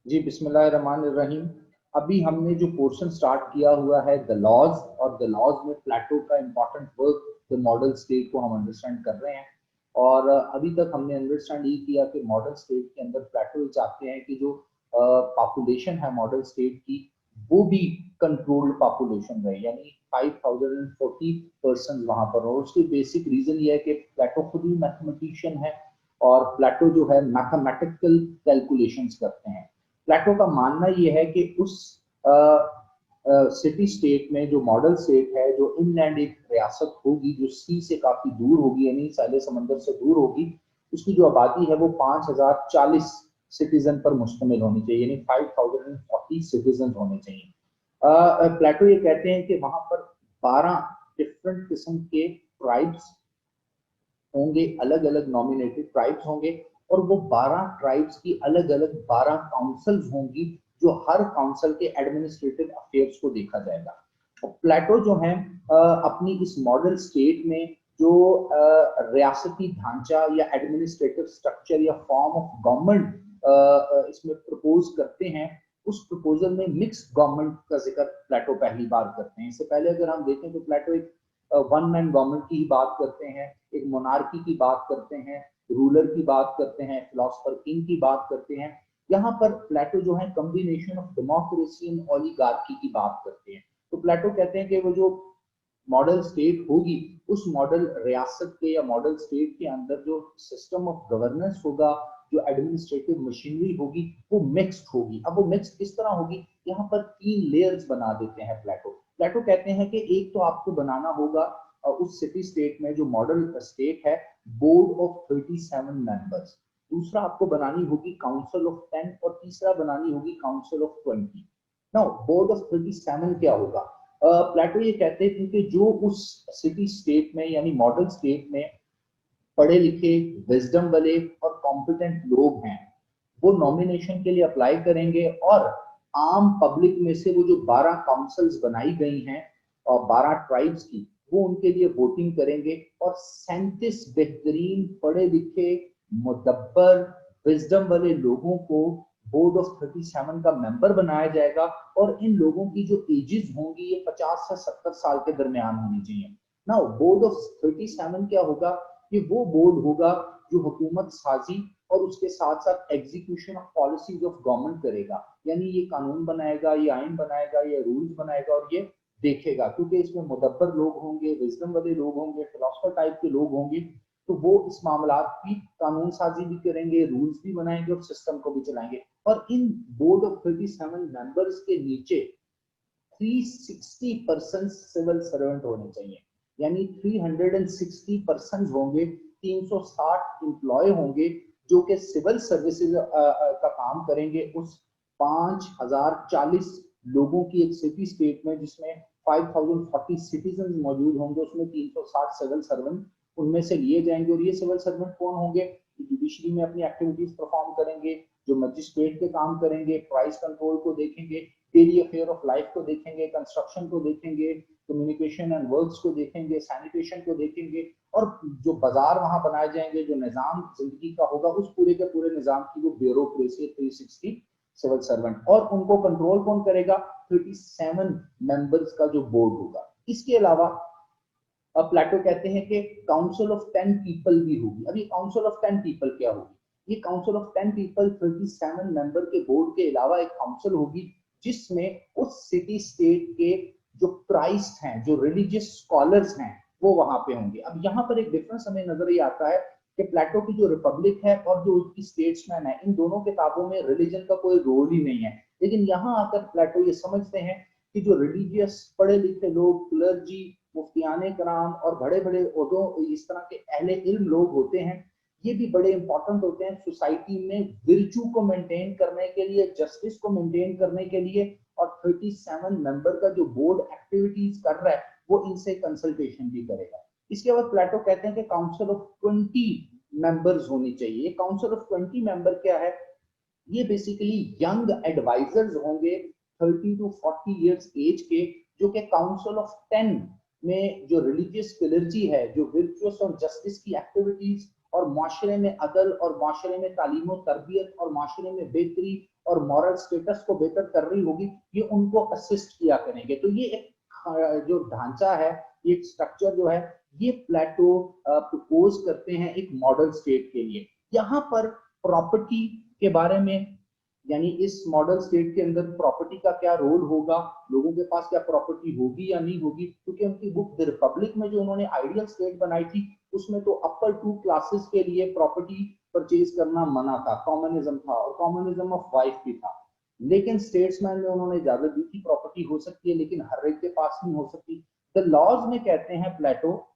जी बिस्मिल्लाहिर्रहमानिर्रहीम। अभी हमने जो पोर्शन स्टार्ट किया हुआ है द लॉज, और द लॉज में प्लेटो का important work the model state को हम अंडरस्टैंड कर रहे हैं। और अभी तक हमने अंडरस्टैंड ये किया कि मॉडल स्टेट के अंदर प्लेटो चाहते हैं कि जो पॉपुलेशन है मॉडल स्टेट की वो भी कंट्रोल्ड पॉपुलेशन रहे, यानी 5040 पर्सन वहां पर हो। उसकी बेसिक रीजन ये है कि प्लेटो खुद ही मैथमेटिशियन है और प्लेटो जो है मैथमेटिकल कैलकुलेशंस करते हैं। प्लेटो का मानना यह है कि उस सिटी स्टेट में जो मॉडल स्टेट है, जो इनलैंड एक रियासत होगी जो सी से काफी दूर होगी, यानी सैले समंदर से दूर होगी, उसकी जो आबादी है वो 5040 सिटीजन पर मुश्तमिल होनी चाहिए, यानी 5040 सिटीजन होने चाहिए। प्लेटो ये कहते हैं कि वहां पर 12 डिफरेंट किस्म के ट्राइब्स होंगे, अलग अलग नॉमिनेटेड ट्राइब्स होंगे, और वो 12 ट्राइब्स की अलग अलग 12 काउंसिल्स होंगी जो हर काउंसिल के एडमिनिस्ट्रेटिव अफेयर्स को देखा जाएगा। और प्लेटो जो है अपनी इस मॉडल स्टेट में जो रियासती ढांचा या एडमिनिस्ट्रेटिव स्ट्रक्चर या फॉर्म ऑफ गवर्नमेंट इसमें प्रपोज करते हैं, उस प्रपोजल में मिक्स गवर्नमेंट का जिक्र प्लेटो पहली बार करते हैं। इससे पहले अगर हम देखें तो प्लेटो एक वन मैन गवर्नमेंट की ही बात करते हैं, एक मोनार्की की बात करते हैं, रूलर की बात करते हैं, फिलोसफर किंग की बात करते हैं। यहाँ पर प्लेटो जो है combination of democracy and oligarchy की बात करते हैं। तो प्लेटो कहते हैं कि वो जो मॉडल स्टेट होगी, उस मॉडल रियासत के या मॉडल स्टेट के अंदर जो सिस्टम ऑफ गवर्नेंस होगा, जो एडमिनिस्ट्रेटिव मशीनरी होगी, वो मिक्स्ड होगी। अब वो मिक्स्ड किस तरह होगी, यहाँ पर 3 लेयर्स बना देते हैं प्लेटो। प्लेटो कहते हैं कि एक तो आपको बनाना होगा उस सिटी स्टेट में जो मॉडल स्टेट है बोर्ड ऑफ 37 मेंबर्स, दूसरा आपको बनानी होगी काउंसिल ऑफ 10, और तीसरा बनानी होगी council of 20। Now board of 37 क्या होगा? प्लेटो ये कहते हैं क्योंकि जो उस सिटी स्टेट में यानी मॉडल स्टेट में पढ़े लिखे, विजडम वाले और कॉम्पिटेंट लोग हैं, वो नॉमिनेशन के लिए अप्लाई करेंगे, और आम पब्लिक में से वो जो 12 काउंसिल्स बनाई गई हैं और 12 ट्राइब्स की, वो उनके लिए वोटिंग करेंगे, और 37 बेहतरीन पढ़े लिखे, मुदब्बर, विजडम वाले लोगों को बोर्ड ऑफ 37 का मेंबर बनाया जाएगा। और इन लोगों की जो एजेस होंगी ये 50 से 70 साल के दरमियान होनी चाहिए। ना बोर्ड ऑफ 37 क्या होगा, कि वो बोर्ड होगा जो हुकूमत साजी और उसके साथ साथ execution of policies of government करेगा, यानी ये कानून बनाएगा, ये आइन बनाएगा, ये रूल्स बनाएगा और ये देखेगा, क्योंकि इसमें मुदब्बर लोग होंगे, विजडम वाले लोग होंगे, फिलोसफर टाइप के लोग होंगे, तो वो इस मामला की कानून साजी भी करेंगे, रूल्स भी बनाएंगे और सिस्टम को भी चलाएंगे। और इन बोर्ड ऑफ 37 मेंबर्स के नीचे 360 पर्सन सिविल सर्वेंट होने चाहिए, यानी 360 पर्सन होंगे, 360 एम्प्लॉय होंगे जो कि सिविल सर्विसेज का काम करेंगे उस 5040 लोगों की एक सिटी स्टेट में, जिसमें 5040 सिटीजन मौजूद होंगे, उसमें 360 सिविल सर्वेंट उनमें से लिए जाएंगे। और ये सिविल सर्वेंट कौन होंगे? जुडिशरी में अपनी एक्टिविटीज परफॉर्म करेंगे, जो मजिस्ट्रेट के काम करेंगे, प्राइस कंट्रोल को देखेंगे, डेली अफेयर ऑफ लाइफ को देखेंगे, कंस्ट्रक्शन को देखेंगे, कम्युनिकेशन एंड वर्क्स को देखेंगे, सैनिटेशन को देखेंगे, और जो बाजार वहां बनाए जाएंगे, जो निजाम जिंदगी का होगा, उस पूरे के पूरे निजाम की वो ब्यूरोक्रेसी 360 सिविल सर्वेंट। और उनको कंट्रोल कौन करेगा? 37 मेंबर्स का जो बोर्ड होगा। इसके अलावा अब प्लेटो कहते हैं कि काउंसिल ऑफ 10 पीपल भी होगी। अब ये काउंसिल ऑफ 10 पीपल क्या होगी? ये काउंसिल ऑफ 10 पीपल 37 मेंबर के बोर्ड के अलावा एक काउंसिल होगी जिसमें उस सिटी स्टेट के जो क्राइस्ट हैं, जो रिलीजियस स्कॉलर्स हैं, वो वहां पे होंगे। अब यहाँ पर एक डिफरेंस हमें नजर ये आता है कि प्लेटो की जो रिपब्लिक है और जो उसकी स्टेट्समैन है, इन दोनों किताबों में रिलीजन का कोई रोल ही नहीं है। लेकिन यहाँ आकर प्लेटो ये समझते हैं कि जो रिलीजियस पढ़े लिखे लोग, क्लर्जी, मुफ्तियाने कराम और बड़े बड़े ओहदों, इस तरह के अहले इल्म लोग होते हैं, ये भी बड़े इंपॉर्टेंट होते हैं सोसाइटी में विर्चू को मेंटेन करने के लिए, जस्टिस को मेंटेन करने के लिए। और 37 मेंबर का जो बोर्ड एक्टिविटीज कर रहा है वो इनसे कंसल्टेशन भी करेगा। इसके बाद प्लेटो कहते हैं कि काउंसिल ऑफ 20 मेंबर्स होनी चाहिए। काउंसिल ऑफ 20 मेंबर क्या है? ये बेसिकली यंग एडवाइजर्स होंगे 30 टू 40 इयर्स एज के, जो कि काउंसिल ऑफ 10 में जो रिलीजियस क्लर्जी है, जो विर्चुअस और जस्टिस की एक्टिविटीज और माशरे में अदल और माशरे में तालीम और तरबियत और माशरे में बेहतरी और मॉरल स्टेटस को बेहतर कर रही होगी, ये उनको असिस्ट किया करेंगे। तो ये एक जो ढांचा है, ये स्ट्रक्चर जो है, ये प्लेटो प्रपोज करते हैं एक मॉडल स्टेट के लिए। यहाँ पर प्रॉपर्टी के बारे में, यानी इस मॉडल स्टेट के अंदर प्रॉपर्टी का क्या रोल होगा, लोगों के पास क्या प्रॉपर्टी होगी या नहीं होगी, क्योंकि उनकी बुक द रिपब्लिक में जो उन्होंने आइडियल स्टेट बनाई थी, उसमें तो अपर 2 क्लासेस के लिए प्रॉपर्टी परचेज करना मना था, कॉमनिज्म था और कॉमनिज्म ऑफ वाइफ भी था। लेकिन स्टेट्समैन में उन्होंने इजाजत दी थी प्रॉपर्टी हो सकती है, लेकिन हर एक के पास नहीं हो सकती। द लॉज में कहते हैं प्लेटो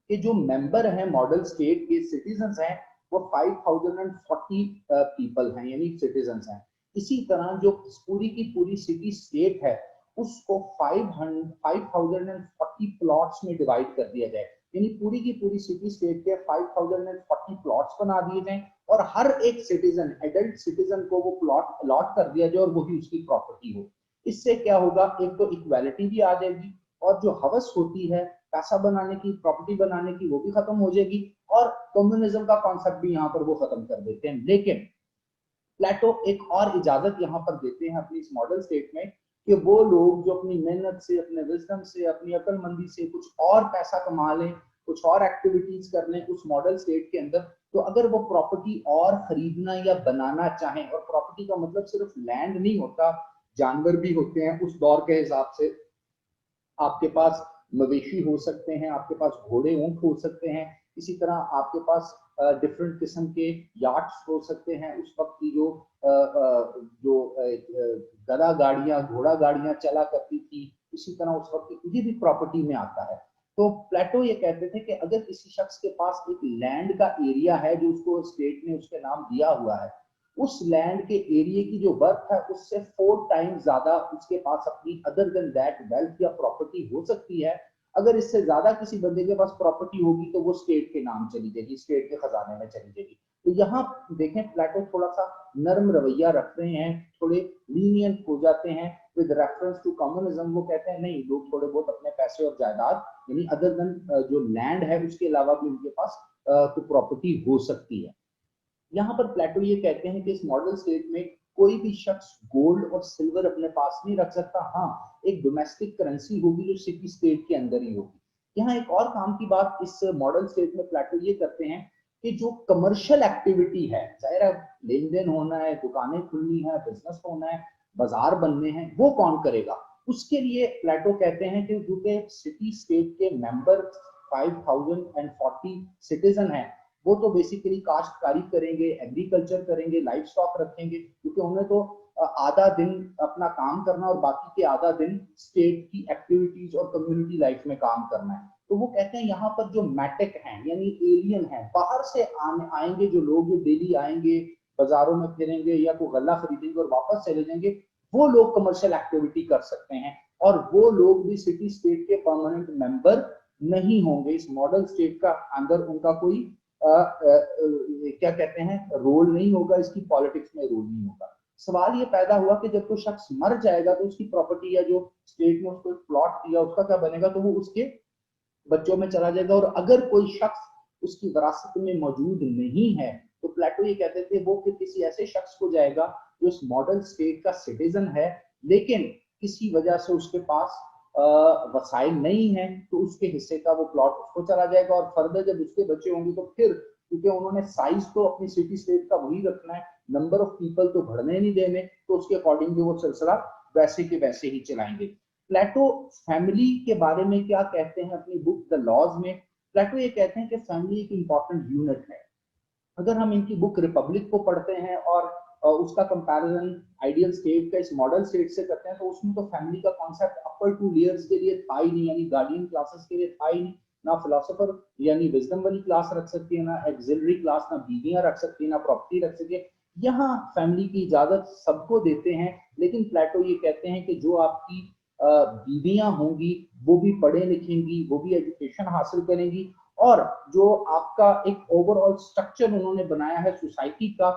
कि जो मेंबर हैं मॉडल स्टेट के, सिटीजन्स हैं, वो 5040 पीपल हैं, यानी सिटीजन्स हैं। इसी तरह जो पूरी की पूरी सिटी स्टेट है, उसको 5040 प्लॉट्स में डिवाइड कर दिया जाए, यानी पूरी की पूरी सिटी स्टेट के 5040 प्लॉट्स बना दिए जाएं और हर एक सिटीजन, एडल्ट सिटीजन को वो प्लॉट अलॉट कर दिया जाए और वही उसकी प्रॉपर्टी हो। इससे क्या होगा, एक तो इक्वालिटी भी आ जाएगी और जो हवस होती है पैसा बनाने की, प्रॉपर्टी बनाने की, वो भी खत्म हो जाएगी और कम्युनिज्म का कॉन्सेप्ट भी यहाँ पर वो खत्म कर देते हैं। लेकिन प्लेटो एक और इजाजत यहाँ पर देते हैं अपनी इस मॉडल स्टेट में कि वो लोग जो अपनी मेहनत से, अपने विजडम से, अपनी अक्लमंदी से कुछ और पैसा कमा लें, कुछ और एक्टिविटीज कर लें उस मॉडल स्टेट के अंदर, तो अगर वो प्रॉपर्टी और खरीदना या बनाना चाहें, और प्रॉपर्टी का मतलब सिर्फ लैंड नहीं होता, जानवर भी होते हैं उस दौर के हिसाब से। आपके पास मवेशी हो सकते हैं, आपके पास घोड़े ऊंट हो सकते हैं, इसी तरह आपके पास डिफरेंट किस्म के यार्ड्स हो सकते हैं। उस वक्त की जो गधा गाड़ियां, घोड़ा गाड़ियां चला करती थी, इसी तरह उस वक्त की भी प्रॉपर्टी में आता है। तो प्लेटो ये कहते थे कि अगर किसी शख्स के पास एक लैंड का एरिया है जो उसको स्टेट ने उसके नाम दिया हुआ है, उस लैंड के एरिया की जो वर्थ है उससे 4 टाइम्स ज्यादा उसके पास अपनी अदर देन दैट वेल्थ या प्रॉपर्टी हो सकती है। अगर इससे ज्यादा किसी बंदे के पास प्रॉपर्टी होगी तो वो स्टेट के नाम चली जाएगी, स्टेट के खजाने में चली जाएगी। तो यहाँ देखें प्लेटो थोड़ा सा नरम रवैया रख रहे हैं, थोड़े लीनियंट हो जाते हैं विद रेफरेंस टू कम्युनिज्म। वो कहते हैं नहीं, लोग थोड़े बहुत अपने पैसे और जायदाद, यानी अदर देन जो लैंड है उसके अलावा भी उनके पास कोई प्रॉपर्टी हो सकती है। यहाँ पर प्लेटो ये कहते हैं कि इस मॉडल स्टेट में कोई भी शख्स गोल्ड और सिल्वर अपने पास नहीं रख सकता। हाँ, एक डोमेस्टिक करेंसी होगी जो सिटी स्टेट के अंदर ही होगी। यहाँ एक और काम की बात इस मॉडल स्टेट में प्लेटो ये करते हैं कि जो कमर्शियल एक्टिविटी है, जाहिर है लेन देन होना है, दुकानें खुलनी है, बिजनेस होना है, बाजार बनने हैं, वो कौन करेगा? उसके लिए प्लेटो कहते हैं कि क्योंकि सिटी स्टेट के मेंबर 5040 सिटीजन हैं, वो तो बेसिकली काश्तकारी करेंगे, एग्रीकल्चर करेंगे, लाइफ स्टॉक रखेंगे, क्योंकि उन्हें तो आधा दिन अपना काम करना और बाकी के आधा दिन स्टेट की एक्टिविटीज और कम्युनिटी लाइफ में काम करना है। तो वो कहते हैं यहाँ पर जो मैटिक हैं, यानी एलियन हैं, बाहर से आएंगे जो लोग, जो डेली आएंगे, बाजारों में फिरेंगे या कोई गल्ला खरीदेंगे और वापस चले जाएंगे, वो लोग कमर्शियल एक्टिविटी कर सकते हैं और वो लोग भी सिटी स्टेट के परमानेंट मेंबर नहीं होंगे। इस मॉडल स्टेट का अंदर उनका कोई क्या कहते हैं रोल नहीं होगा, इसकी पॉलिटिक्स में रोल नहीं होगा। सवाल ये पैदा हुआ कि जब कोई शख्स मर जाएगा तो उसकी प्रॉपर्टी या जो स्टेट ने उसको प्लॉट दिया उसका क्या बनेगा? तो वो उसके बच्चों में चला जाएगा। और अगर कोई शख्स उसकी विरासत में मौजूद नहीं है तो प्लेटो ये कहते थे वो फिर किसी ऐसे शख्स को जाएगा जो इस मॉडल स्टेट का सिटीजन है, लेकिन किसी वजह से उसके पास वसाइल नहीं है, तो उसके हिस्से का वो प्लॉट उसको चला जाएगा। और फर्दर जब उसके बच्चे होंगे तो फिर, क्योंकि उन्होंने साइज तो अपनी सिटी स्टेट का वही रखना है, नंबर ऑफ पीपल तो बढ़ने नहीं देने, तो उसके अकॉर्डिंग वो सिलसिला वैसे के वैसे ही चलाएंगे। प्लेटो फैमिली के बारे में क्या कहते हैं अपनी बुक द लॉज में? प्लेटो ये कहते हैं कि फैमिली एक इंपॉर्टेंट यूनिट है। अगर हम इनकी बुक रिपब्लिक को पढ़ते हैं और उसका कंपैरिजन आइडियल स्टेट का इस मॉडल स्टेट से करते हैं, तो उसमें तो फैमिली का कॉन्सेप्ट अपर 2 लेयर्स के लिए था ही नहीं, यानी गार्डियन क्लासेस के लिए था ही नहीं। ना फिलोसोफर यानी विजडम वाली क्लास रख सकती है, ना एक्सिलरी क्लास, ना बीवियां रख सकती है, ना प्रॉपर्टी रख सकती है। यहाँ फैमिली की इजाजत सबको देते हैं, लेकिन प्लेटो ये कहते हैं कि जो आपकी बीवियां होंगी वो भी पढ़े लिखेंगी, वो भी एजुकेशन हासिल करेंगी, और जो आपका एक ओवरऑल स्ट्रक्चर उन्होंने बनाया है सोसाइटी का,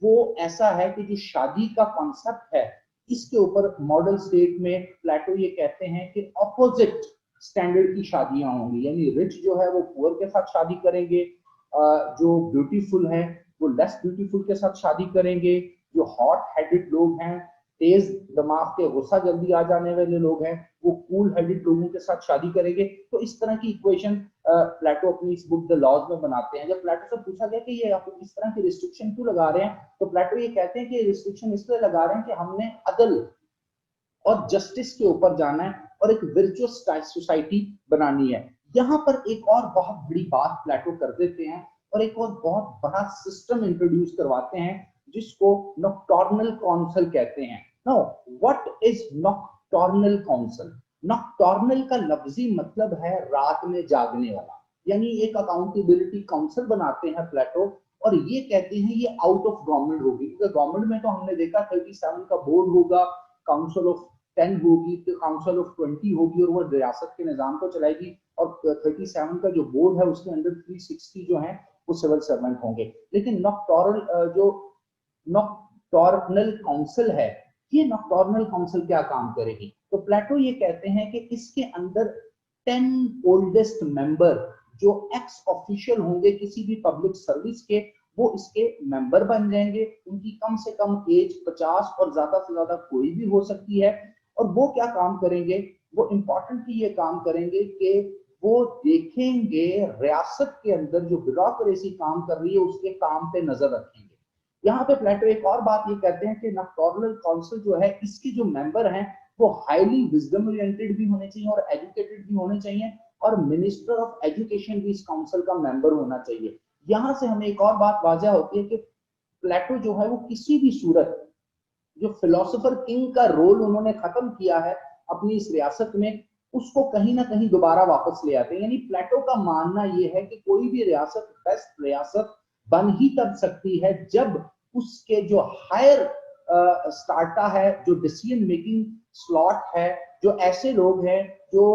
वो ऐसा है कि जो शादी का कॉन्सेप्ट है, इसके ऊपर मॉडल स्टेट में प्लेटो ये कहते हैं कि ऑपोजिट स्टैंडर्ड की शादियां होंगी, यानी रिच जो है वो पुअर के साथ शादी करेंगे, जो ब्यूटीफुल है वो लेस ब्यूटीफुल के साथ शादी करेंगे, जो हॉट हेडेड लोग हैं, तेज दिमाग के गुस्सा जल्दी आ जाने वाले लोग हैं, वो कूल हेडेड लोगों के साथ शादी करेंगे। तो इस तरह की इक्वेशन प्लेटो अपनी इस बुक द लॉज में बनाते हैं। जब प्लेटो से पूछा गया कि ये आप इस तरह की रिस्ट्रिक्शन क्यों लगा रहे हैं, तो प्लेटो ये कहते हैं कि रिस्ट्रिक्शन इसलिए लगा रहे हैं कि हमने अदल और जस्टिस के ऊपर जाना है और एक वर्चुअस सोसाइटी बनानी है। यहाँ पर एक और बहुत बड़ी बात प्लेटो कर देते हैं और एक और बहुत बड़ा सिस्टम इंट्रोड्यूस करवाते हैं जिसको नॉक्टर्नल काउंसिल कहते हैं। Now what is nocturnal council? Nocturnal का लफ्जी मतलब है रात में जागने वाला, यानी एक अकाउंटेबिलिटी काउंसिल बनाते हैं प्लेटो और ये कहते हैं ये आउट ऑफ गवर्नमेंट होगी, क्योंकि गवर्नमेंट में तो हमने देखा 37 का बोर्ड होगा, काउंसिल ऑफ 10 होगी, तो काउंसिल ऑफ 20 होगी और वो रियासत के निजाम को चलाएगी, और 37 का जो बोर्ड है उसके अंदर 360 जो है वो सिविल सर्वेंट होंगे। लेकिन नॉक्टर्नल काउंसिल है, ये नॉक्टर्नल काउंसिल क्या काम करेगी? तो प्लेटो ये कहते हैं कि इसके अंदर 10 ओल्डेस्ट मेंबर जो एक्स ऑफिशियल होंगे किसी भी पब्लिक सर्विस के, वो इसके मेंबर बन जाएंगे। उनकी कम से कम एज 50 और ज्यादा से ज्यादा कोई भी हो सकती है। और वो क्या काम करेंगे? वो इंपॉर्टेंटली ये काम करेंगे कि वो देखेंगे रियासत के अंदर जो ब्यूरोक्रेसी काम कर रही है उसके काम पे नजर रखेंगे। यहाँ पे प्लेटो एक और बात ये कहते हैं कि नॉक्टर्नल काउंसिल जो है इसके जो मेंबर हैं वो हाईली विजडम ओरिएंटेड भी होने चाहिए और एजुकेटेड भी होने चाहिए, और मिनिस्टर ऑफ एजुकेशन भी इस काउंसिल का मेंबर होना चाहिए। यहां से हमें एक और बात वाजह होती है कि प्लेटो जो है वो किसी भी सूरत जो फिलोसोफर किंग का रोल उन्होंने खत्म किया है अपनी इस रियासत में, उसको कहीं ना कहीं दोबारा वापस ले आते हैं। यानी प्लेटो का मानना यह है कि कोई भी रियासत बेस्ट रियासत बन ही तब सकती है जब उसके जो हायर स्टार्टा है, जो डिसीजन मेकिंग स्लॉट है, जो ऐसे लोग हैं जो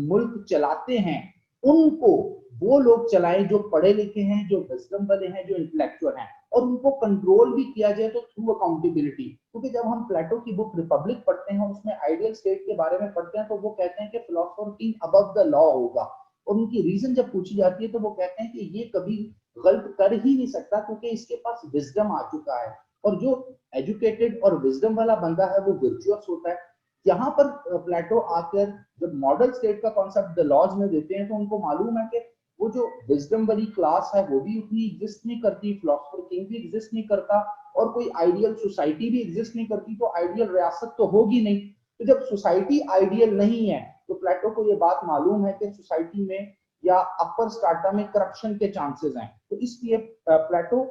मुल्क चलाते हैं, उनको वो लोग चलाएं जो पढ़े लिखे हैं, जो विजडम वाले हैं, जो इंटेलेक्चुअल हैं, और उनको कंट्रोल भी किया जाए तो थ्रू अकाउंटेबिलिटी। क्योंकि जब हम प्लेटो की बुक रिपब्लिक पढ़ते हैं उसमें आइडियल स्टेट के बारे में पढ़ते हैं तो वो कहते हैं कि philosopher king above the law होगा, और उनकी रीजन जब पूछी जाती है तो वो कहते हैं कि ये कभी गलत कर ही नहीं सकता क्योंकि इसके पास विजडम आ चुका है, और जो एजुकेटेड और विजडम वाला बंदा है वो वर्चुअस होता है। यहाँ पर प्लेटो आकर जब मॉडल स्टेट का कॉन्सेप्ट द लॉज में देते हैं तो उनको मालूम है कि वो जो विजडम वाली क्लास है वो भी उतनी एग्जिस्ट नहीं करती, फिलोसोफर किंग भी एग्जिस्ट नहीं करता, और कोई आइडियल सोसाइटी भी एग्जिस्ट नहीं करती, तो आइडियल रियासत तो होगी नहीं। तो जब सोसाइटी आइडियल नहीं है तो प्लेटो को ये बात मालूम है कि सोसाइटी में या अपर स्टार्टा में करप्शन के चांसेस हैं। तो इसलिए प्लेटो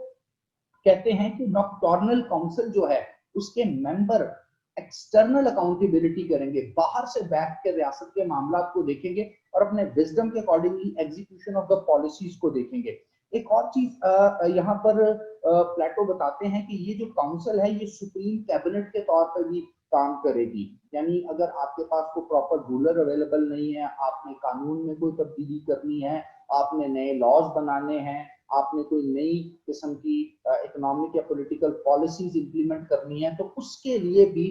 कहते हैं कि नॉक्टर्नल काउंसिल जो है उसके मेंबर एक्सटर्नल अकाउंटेबिलिटी करेंगे, बाहर से बैठ के रियासत के मामला को देखेंगे और अपने विजडम के accordingly execution of the policies को देखेंगे। एक और चीज यहाँ पर प्लेटो बताते हैं कि ये जो काउंसिल है ये सुप्रीम कैबिनेट के तौर पर भी काम करेगी। यानी अगर आपके पास कोई प्रॉपर रूलर अवेलेबल नहीं है, आपने कानून में कोई तब्दीली करनी है, आपने नए लॉज बनाने हैं, आपने कोई नई किस्म की इकोनॉमिक या पॉलिटिकल पॉलिसीज इंप्लीमेंट करनी है, तो उसके लिए भी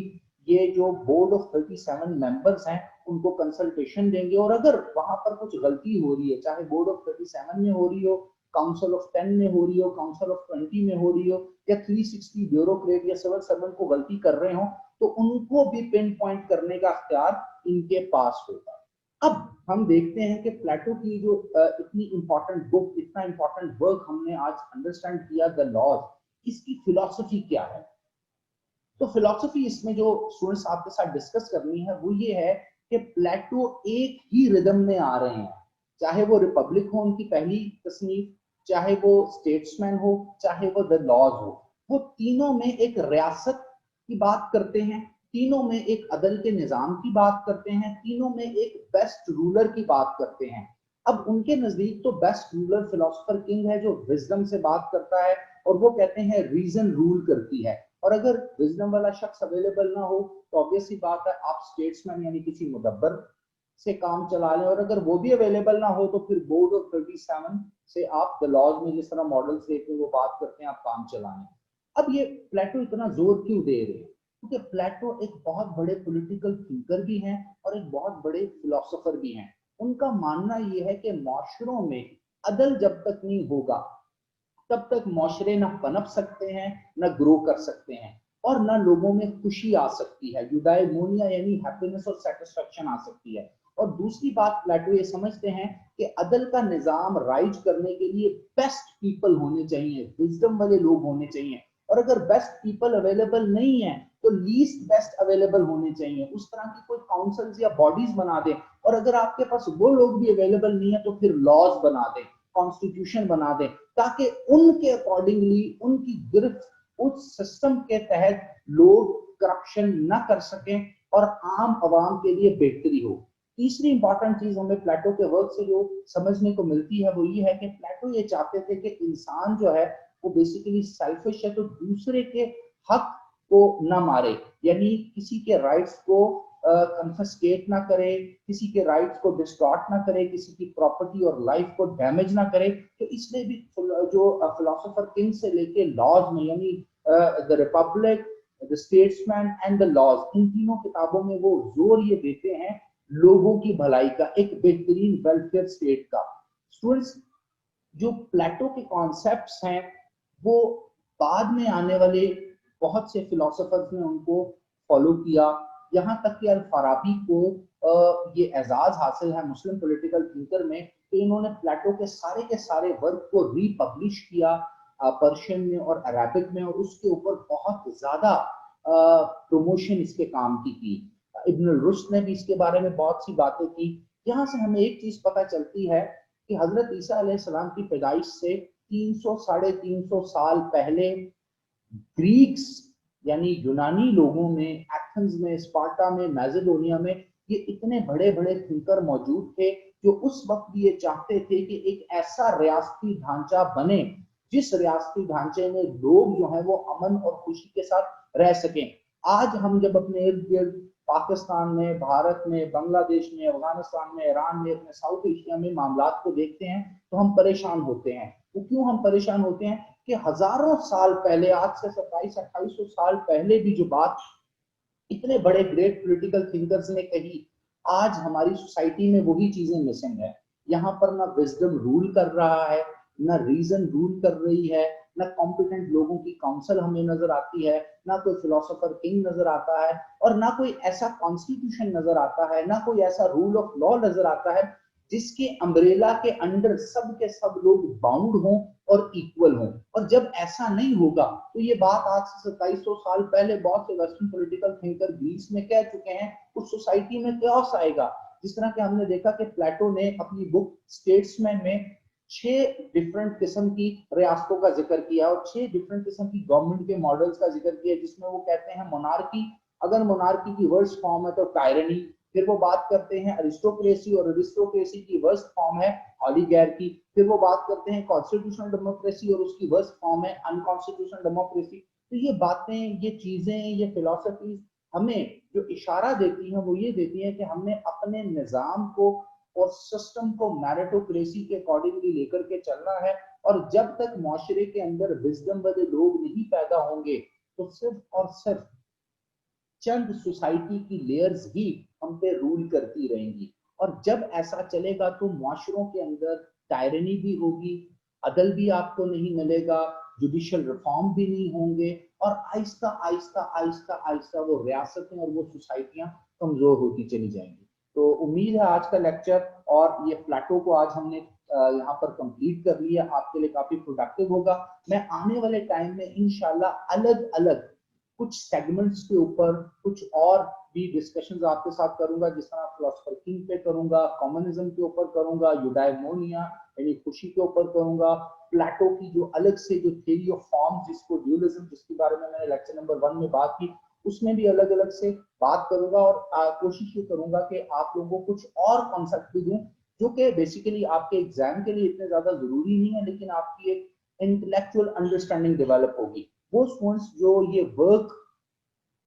ये जो बोर्ड ऑफ 37 मेंबर्स हैं उनको कंसल्टेशन देंगे। और अगर वहां पर कुछ गलती हो रही है, चाहे बोर्ड ऑफ 37 में हो रही हो, काउंसिल ऑफ 10 में हो रही हो, काउंसिल ऑफ 20 में हो रही हो, या 360 ब्यूरोक्रेट या सिविल सर्वेंट को गलती कर रहे हो, तो उनको भी पिन पॉइंट करने का अख्तियार इनके पास होगा। अब हम देखते हैं कि प्लेटो की जो इतनी इंपॉर्टेंट बुक, इतना इंपॉर्टेंट वर्क हमने आज अंडरस्टैंड किया द लॉज, इसकी फिलॉसफी क्या है। तो फिलॉसफी इसमें जो स्टूडेंट्स आपके साथ डिस्कस करनी है वो ये है कि प्लेटो एक ही रिदम में आ रहे हैं, चाहे वो रिपब्लिक हो उनकी पहली तसनीफ, चाहे वो स्टेट्समैन हो, चाहे वो द लॉज हो, वो तीनों में एक रियासत की बात करते हैं, तीनों में एक अदल के निजाम की बात करते हैं, तीनों में एक बेस्ट रूलर की बात करते हैं। अब उनके नजदीक तो बेस्ट रूलर फिलोसोफर किंग है जो विजडम से बात करता है, और वो कहते हैं रीजन रूल करती है। और अगर विजडम वाला शख्स अवेलेबल ना हो तो ऑब्वियस सी बात है आप स्टेट्समैन यानी किसी मुदब्बर से काम चला लें, और अगर वो भी अवेलेबल ना हो तो फिर बोर्ड ऑफ 37 से आप द लॉज में जिस तरह मॉडल स्टेट में वो बात करते हैं आप काम चलाएं। अब ये प्लेटो इतना जोर क्यों दे रहे हैं? क्योंकि प्लेटो एक बहुत बड़े पॉलिटिकल थिंकर भी हैं और एक बहुत बड़े फिलोसोफर भी हैं। उनका मानना यह है कि माशरों में अदल जब तक नहीं होगा तब तक मुआशरे ना पनप सकते हैं, ना ग्रो कर सकते हैं, और ना लोगों में खुशी आ सकती है, यूडाइमोनिया यानी हैप्पीनेस और सेटिस्फेक्शन आ सकती है। और दूसरी बात प्लेटो ये समझते हैं कि अदल का निजाम राइज करने के लिए बेस्ट पीपल होने चाहिए, विजडम वाले लोग होने चाहिए, और अगर बेस्ट पीपल अवेलेबल नहीं है तो लीस्ट बेस्ट अवेलेबल होने चाहिए। उस तरह की कोई काउंसिल्स या बॉडीज बना दें, और अगर आपके पास वो लोग भी अवेलेबल नहीं है तो फिर लॉज बना दें, कॉन्स्टिट्यूशन बना दें, ताकि उनके अकॉर्डिंगली उनकी गिरफ्त उस सिस्टम के तहत लोग करप्शन ना कर सकें और आम आवाम के लिए बेहतरी हो। तीसरी इंपॉर्टेंट चीज हमें प्लेटो के वर्क से जो समझने को मिलती है वो ये है कि प्लेटो ये चाहते थे कि इंसान जो है वो बेसिकली सेल्फिश है, तो दूसरे के हक को ना मारे, यानी किसी के राइट्स को कन्फिस्केट ना करे, किसी के राइट्स को डिस्टॉर्ट ना करे, किसी की प्रॉपर्टी और लाइफ को डैमेज ना करे। तो इसलिए भी जो फिलोसोफर किंग से लेके लॉज में, यानी the Republic, the Statesman and the Laws, इन तीनों किताबों में वो जोर ये देते हैं लोगों की भलाई का, एक बेहतरीन वेलफेयर स्टेट का। स्टूडेंट्स, जो प्लेटो के कॉन्सेप्ट्स हैं वो बाद में आने वाले बहुत से फिलोसोफर्स ने उनको फॉलो किया, यहाँ तक कि अल फराबी को ये एजाज हासिल है मुस्लिम पॉलिटिकल थिंकर में कि इन्होंने प्लेटो के सारे वर्क को रीपब्लिश किया पर्शियन में और अरबिक में, और उसके ऊपर बहुत ज्यादा प्रमोशन इसके काम की। इब्न रुश्द ने भी इसके बारे में बहुत सी बातें की। यहाँ से हमें एक चीज पता चलती है कि हजरत ईसा अलैहिस्सलाम की पैदाइश से 300 साढ़े 300 साल पहले ग्रीक्स यानी यूनानी लोगों में, एथेंस में, स्पार्टा में, मैसेडोनिया में ये इतने बड़े बड़े थिंकर मौजूद थे जो उस वक्त भी ये चाहते थे कि एक ऐसा रियासती ढांचा बने जिस रियासती ढांचे में लोग जो है वो अमन और खुशी के साथ रह सकें। आज हम जब अपने इर्द गिर्द पाकिस्तान में, भारत में, बांग्लादेश में, अफगानिस्तान में, ईरान में, अपने साउथ एशिया में मामलात को देखते हैं तो हम परेशान होते हैं। वो क्यों हम परेशान होते हैं कि हजारों साल पहले, आज से 2700-2800 साल पहले भी जो बात इतने बड़े ग्रेट पॉलिटिकल थिंकर्स ने कही, आज हमारी सोसाइटी में वही चीजें मिसिंग है। यहाँ पर ना विजडम रूल कर रहा है, ना रीजन रूल कर रही है, ना कॉम्पिटेंट लोगों की काउंसिल हमें नजर आती है, ना कोई फिलोसोफर किंग नजर आता है, और ना कोई ऐसा कॉन्स्टिट्यूशन नजर आता है, ना कोई ऐसा रूल ऑफ लॉ नजर आता है जिसके अम्ब्रेला के अंडर सब के सब लोग बाउंड हों और इक्वल हों। और जब ऐसा नहीं होगा तो ये बात आज से 2700 साल पहले बहुत से वेस्टर्न पॉलिटिकल थिंकर ग्रीस में कह चुके हैं, उस सोसाइटी में कैओस आएगा। जिस तरह के हमने देखा कि प्लेटो ने अपनी बुक स्टेट्समैन में 6 डिफरेंट किस्म की रियासतों का जिक्र किया और 6 डिफरेंट किस्म की गवर्नमेंट के मॉडल्स का जिक्र किया, जिसमें वो कहते हैं मोनार्की, अगर मोनार्की की वर्स्ट फॉर्म है तो टायरनी, फिर वो बात करते हैं अरिस्टोक्रेसी, और अरिस्टोक्रेसी की वर्स्ट फॉर्म है ऑलिगार्की, फिर वो बात करते हैं कॉन्स्टिट्यूशनल डेमोक्रेसी और उसकी वर्स्ट फॉर्म है अनकॉन्स्टिट्यूशनल डेमोक्रेसी। तो ये बातें, ये चीजें, ये फिलोसफी हमें जो इशारा देती हैं वो ये देती है कि हमने अपने निजाम को और सिस्टम को मेरिटोक्रेसी के अकॉर्डिंगली लेकर के चलना है, और जब तक मुआशरे के अंदर विजडम वाले लोग नहीं पैदा होंगे तो सिर्फ और सिर्फ चंद सोसाइटी की लेयर्स ही हम पे रूल करती रहेंगी। और जब ऐसा चलेगा तो मुआशरों के अंदर टायरनी भी होगी, अदल भी आपको नहीं मिलेगा, जुडिशियल रिफॉर्म भी नहीं होंगे, और आहिस्ता आहिस्ता आहिस्ता आहिस्ता वो रियासतें और वो सोसाइटियां कमजोर होती चली जाएंगी। तो उम्मीद है आज का लेक्चर और ये प्लेटो को आज हमने यहाँ पर कंप्लीट कर लिया, आपके लिए काफी प्रोडक्टिव होगा। मैं आने वाले टाइम में इंशाल्लाह अलग अलग कुछ सेगमेंट्स के ऊपर कुछ और भी डिस्कशंस आपके साथ करूंगा, जिस तरह फिलोसोफर किंग पे करूंगा, कम्युनिज्म के ऊपर करूंगा, यूडाइमोनिया यानी खुशी के ऊपर करूंगा, प्लेटो की जो अलग से जो थ्योरी ऑफ फॉर्म जिसको ड्यूअलिज्म, जिसके बारे में मैंने लेक्चर नंबर 1 में बात की, उसमें भी अलग अलग से बात करूंगा, और कोशिश ये करूंगा कि आप लोगों को कुछ और कॉन्सेप्ट भी दूं जो कि बेसिकली आपके एग्जाम के लिए इतने ज्यादा जरूरी नहीं है, लेकिन आपकी एक इंटेलेक्चुअल अंडरस्टैंडिंग डेवलप होगी। वो स्टूडेंट्स जो ये वर्क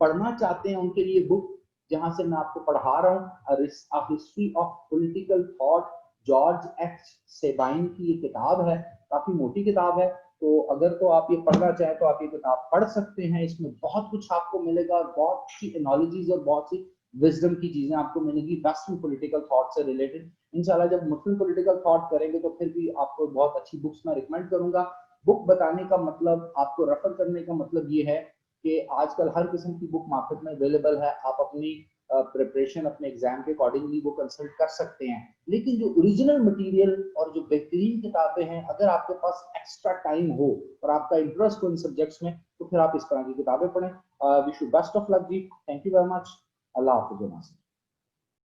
पढ़ना चाहते हैं उनके लिए बुक जहां से मैं आपको पढ़ा रहा हूँ, history of political thought, George H Sabine की ये किताब है, काफी मोटी किताब है, तो अगर तो आप ये पढ़ना चाहें तो आप ये किताब पढ़ सकते हैं। इसमें बहुत कुछ आपको मिलेगा और बहुत सी एनालॉजीज और बहुत सी विजडम की चीजें आपको मिलेगी, वेस्टर्न पॉलिटिकल थॉट से रिलेटेड। इंशाल्लाह जब मुस्लिम पॉलिटिकल थॉट करेंगे तो फिर भी आपको बहुत अच्छी बुक्स मैं रिकमेंड करूंगा। बुक बताने का मतलब, आपको रेफर करने का मतलब ये है कि आजकल हर किस्म की बुक मार्केट में अवेलेबल है, आप अपनी प्रिपरेशन अपने एग्जाम के अकॉर्डिंगली वो कंसल्ट कर सकते हैं। लेकिन जो ओरिजिनल मटेरियल और जो बेहतरीन किताबें हैं, अगर आपके पास एक्स्ट्रा टाइम हो और आपका इंटरेस्ट हो इन सब्जेक्ट्स में, तो फिर आप इस तरह की किताबें पढ़ें। Wish you best of luck ji, thank you very much, अल्लाह हाफिज़।